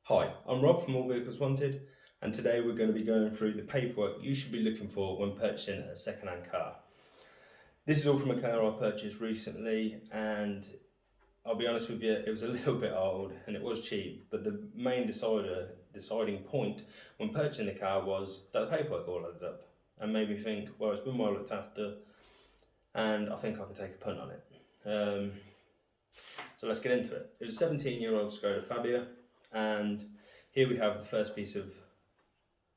Hi, I'm Rob from All Vehicles Wanted, and today we're going to be going through the paperwork you should be looking for when purchasing a second-hand car. This is all from a car I purchased recently, and I'll be honest with you, it was a little bit old and it was cheap, but the main deciding point when purchasing the car was that the paperwork all added up and made me think, well, it's been well looked after, and I think I can take a punt on it. So let's get into it. It was a 17-year-old Skoda Fabia, and here we have the first piece of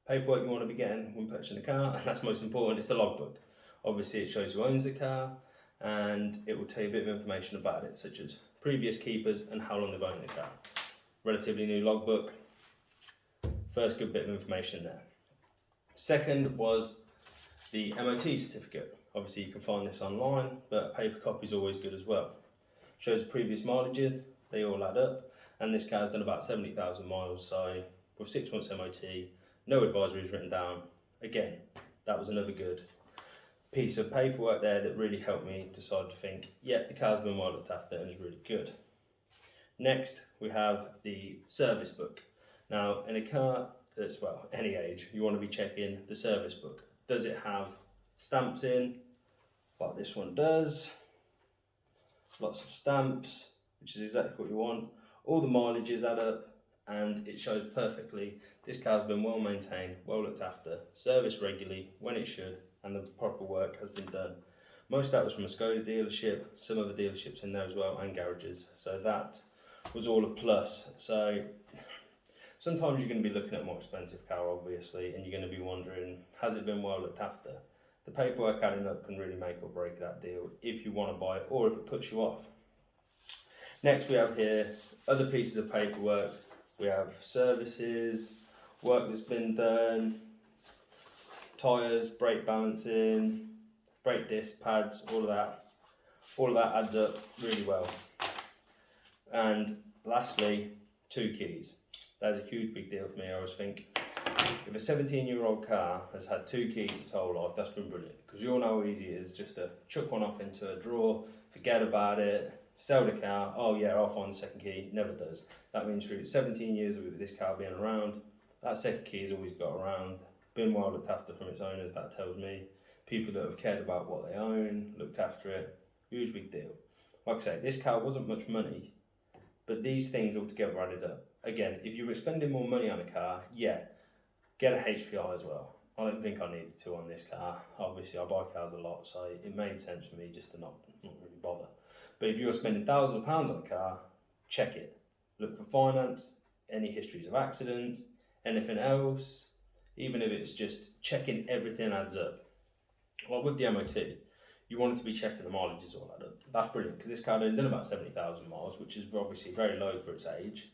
paperwork you want to be getting when purchasing a car, and that's most important. It's the logbook. Obviously, it shows who owns the car, and it will tell you a bit of information about it, such as previous keepers and how long they've owned the car. Relatively new logbook. First good bit of information there. Second was the MOT certificate. Obviously, you can find this online, but a paper copy is always good as well. Shows the previous mileages, they all add up, and this car's done about 70,000 miles, so with 6 months MOT, no advisories written down. Again, that was another good piece of paperwork there that really helped me decide to think, yeah, the car's been well looked after and is really good. Next, we have the service book. Now, in a car that's, well, any age, you want to be checking the service book. Does it have stamps in, like this one does? Lots of stamps, which is exactly what you want. All the mileages add up, and it shows perfectly this car's been well maintained, well looked after, serviced regularly when it should, and the proper work has been done. Most of that was from a Skoda dealership, some other dealerships in there as well, and garages, so that was all a plus. So sometimes you're going to be looking at a more expensive car, obviously, and you're going to be wondering, has it been well looked after? The paperwork adding up can really make or break that deal if you want to buy it or if it puts you off. Next, we have here other pieces of paperwork. We have services, work that's been done, tyres, brake balancing, brake disc pads, all of that. All of that adds up really well. And lastly, 2 keys. That's a huge big deal for me. I always think, if a 17-year-old car has had 2 keys its whole life, that's been brilliant. Because you all know how easy it is just to chuck one off into a drawer, forget about it, sell the car, oh yeah, I'll find the second key. Never does. That means through 17 years of this car being around, that second key's always got around, been well looked after from its owners, that tells me. People that have cared about what they own, looked after it, huge big deal. Like I say, this car wasn't much money, but these things all together added up. Again, if you were spending more money on a car, yeah, get a HPI as well. I don't think I needed to on this car. Obviously, I buy cars a lot, so it made sense for me just to not really bother. But if you're spending thousands of pounds on a car, check it. Look for finance, any histories of accidents, anything else, even if it's just checking everything adds up. Like with the MOT, you want it to be checking the mileages all add up. That's brilliant, because this car had only done about 70,000 miles, which is obviously very low for its age.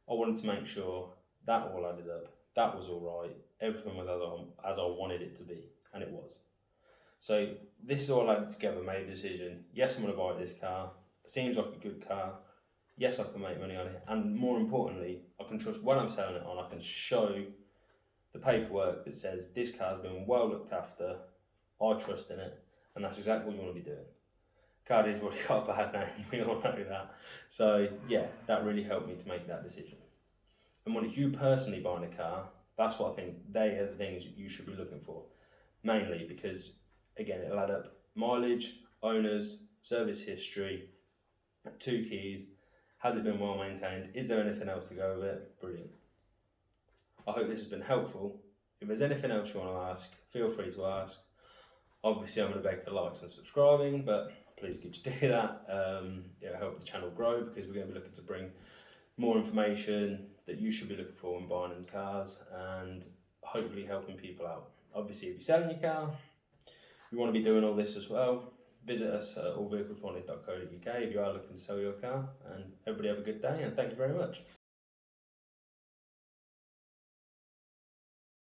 I wanted to make sure that all added up. That was all right. Everything was as I wanted it to be, and it was. So this all added together made the decision. Yes, I'm going to buy this car. It seems like a good car. Yes, I can make money on it, and more importantly, I can trust when I'm selling it on. I can show the paperwork that says this car's been well looked after. I trust in it, and that's exactly what you want to be doing. Cardi's already got a bad name. We all know that. So yeah, that really helped me to make that decision. And when you personally buying a car, that's what I think they are the things you should be looking for. Mainly because, again, it'll add up mileage, owners, service history, 2 keys, has it been well maintained, is there anything else to go with it? Brilliant. I hope this has been helpful. If there's anything else you want to ask, feel free to ask. Obviously, I'm going to beg for likes and subscribing, but please could you do that? It'll help the channel grow, because we're going to be looking to bring more information that you should be looking for when buying in cars, and hopefully helping people out. Obviously, if you're selling your car, you want to be doing all this as well. Visit us at allvehicleswanted.co.uk if you are looking to sell your car, and everybody have a good day, and thank you very much.